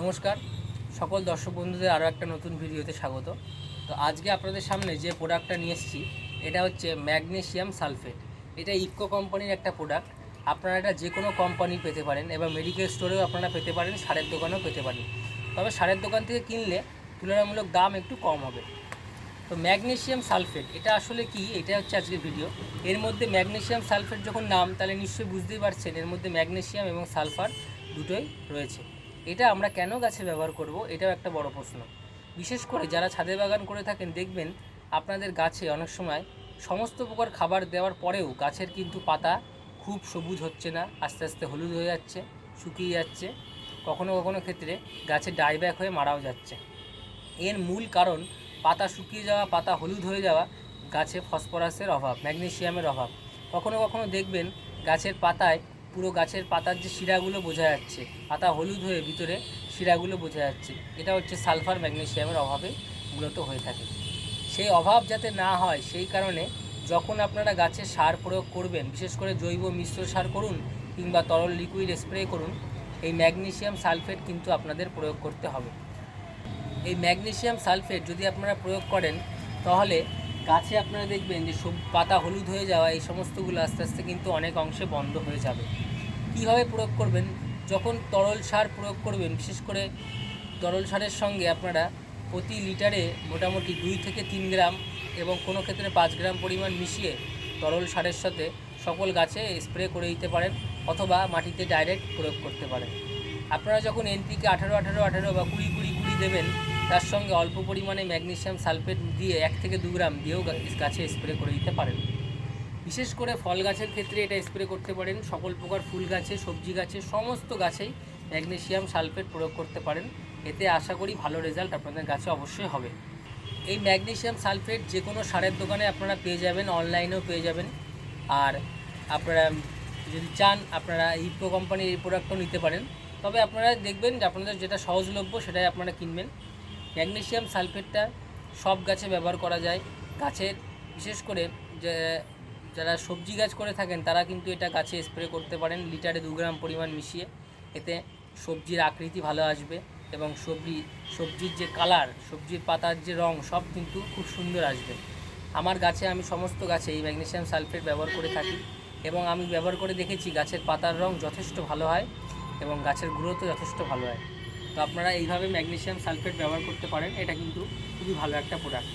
নমস্কার সকল দর্শক বন্ধুদের আরও একটা নতুন ভিডিওতে স্বাগত। তো আজকে আপনাদের সামনে যে প্রোডাক্টটা নিয়ে এসেছি এটা হচ্ছে ম্যাগনেসিয়াম সালফেট। এটা ইফকো কোম্পানির একটা প্রোডাক্ট। আপনারা এটা যে কোনো কোম্পানি পেতে পারেন এবং মেডিকেল স্টোরেও আপনারা পেতে পারেন, সারের দোকানেও পেতে পারেন। তবে সারের দোকান থেকে কিনলে তুলনামূলক দাম একটু কম হবে। তো ম্যাগনেসিয়াম সালফেট এটা আসলে কি, এটা হচ্ছে আজকের ভিডিও। এর মধ্যে ম্যাগনেসিয়াম সালফেট যখন নাম, তাহলে নিশ্চয়ই বুঝতেই পারছেন এর মধ্যে ম্যাগনেসিয়াম এবং সালফার দুটোই রয়েছে। এটা আমরা কেন গাছে ব্যবহার করব, এটাও একটা বড় প্রশ্ন। বিশেষ করে যারা ছাদে বাগান করে থাকেন, দেখবেন আপনাদের গাছে অনেক সময় সমস্ত প্রকার খাবার দেওয়ার পরেও গাছের কিন্তু পাতা খুব সবুজ হচ্ছে না, আস্তে আস্তে হলুদ হয়ে যাচ্ছে, শুকিয়ে যাচ্ছে, কখনো কখনো ক্ষেত্রে গাছে ডাইব্যাক হয়ে মারাও যাচ্ছে। এর মূল কারণ পাতা শুকিয়ে যাওয়া, পাতা হলুদ হয়ে যাওয়া, গাছে ফসফরাসের অভাব, ম্যাগনেসিয়ামের অভাব। কখনো কখনো দেখবেন গাছের পাতায় পুরো গাছের পাতার যে শিরাগুলো বোঝা যাচ্ছে, পাতা হলুদ হয়ে ভিতরে শিরাগুলো বোঝা যাচ্ছে। এটা হচ্ছে সালফার ম্যাগনেসিয়ামের অভাবে মূলত হয়ে থাকে। সেই অভাব যাতে না হয় সেই কারণে যখন আপনারা গাছে সার প্রয়োগ করবেন, বিশেষ করে জৈব মিশ্র সার করুন কিংবা তরল লিকুইড স্প্রে করুন, এই ম্যাগনেসিয়াম সালফেট কিন্তু আপনাদের প্রয়োগ করতে হবে। এই ম্যাগনেসিয়াম সালফেট যদি আপনারা প্রয়োগ করেন তাহলে গাছে আপনারা দেখবেন যে সব পাতা হলুদ হয়ে যাওয়া, এই সমস্তগুলো আস্তে আস্তে কিন্তু অনেক অংশে বন্ধ হয়ে যাবে। কীভাবে প্রয়োগ করবেন? যখন তরল সার প্রয়োগ করবেন, বিশেষ করে তরল সারের সঙ্গে আপনারা প্রতি লিটারে মোটামুটি 2 থেকে 3 গ্রাম এবং কোনো ক্ষেত্রে 5 গ্রাম পরিমাণ মিশিয়ে তরল সারের সাথে সকল গাছে স্প্রে করে দিতে পারেন, অথবা মাটিতে ডাইরেক্ট প্রয়োগ করতে পারেন। আপনারা যখন এনপিকে 18-18-18 বা 20-20-20 দেবেন, তার সঙ্গে অল্প পরিমাণে ম্যাগনেসিয়াম সালফেট দিয়ে 1 থেকে 2 গ্রাম দিয়েও গাছে স্প্রে করে দিতে পারেন। বিশেষ করে ফল গাছের ক্ষেত্রে এটা স্প্রে করতে পারেন, সকল প্রকার ফুল গাছে, সবজি গাছে, সমস্ত গাছেই ম্যাগনেসিয়াম সালফেট প্রয়োগ করতে পারেন। এতে আশা করি ভালো রেজাল্ট আপনাদের গাছে অবশ্যই হবে। এই ম্যাগনেসিয়াম সালফেট যে কোনো সারের দোকানে আপনারা পেয়ে যাবেন, অনলাইনেও পেয়ে যাবেন। আর আপনারা যদি চান আপনারা ইফকো কোম্পানির এই প্রোডাক্টও নিতে পারেন। তবে আপনারা দেখবেন যে আপনাদের যেটা সহজলভ্য সেটাই আপনারা কিনবেন। ম্যাগনেসিয়াম সালফেটটা সব গাছে ব্যবহার করা যায়। গাছের বিশেষ করে যে যারা সবজি গাছ করে থাকেন তারা কিন্তু এটা গাছে স্প্রে করতে পারেন লিটারে 2 গ্রাম পরিমাণ মিশিয়ে। এতে সবজির আকৃতি ভালো আসবে এবং সবজির যে কালার, সবজির পাতার যে রং, সব কিন্তু খুব সুন্দর আসবে। আমার গাছে আমি সমস্ত গাছে এই ম্যাগনেসিয়াম সালফেট ব্যবহার করে থাকি এবং আমি ব্যবহার করে দেখেছি গাছের পাতার রং যথেষ্ট ভালো হয় এবং গাছের গ্রোথও যথেষ্ট ভালো হয়। তো আপনারা এইভাবে ম্যাগনেসিয়াম সালফেট ব্যবহার করতে পারেন, এটা কিন্তু খুবই ভালো একটা প্রোডাক্ট।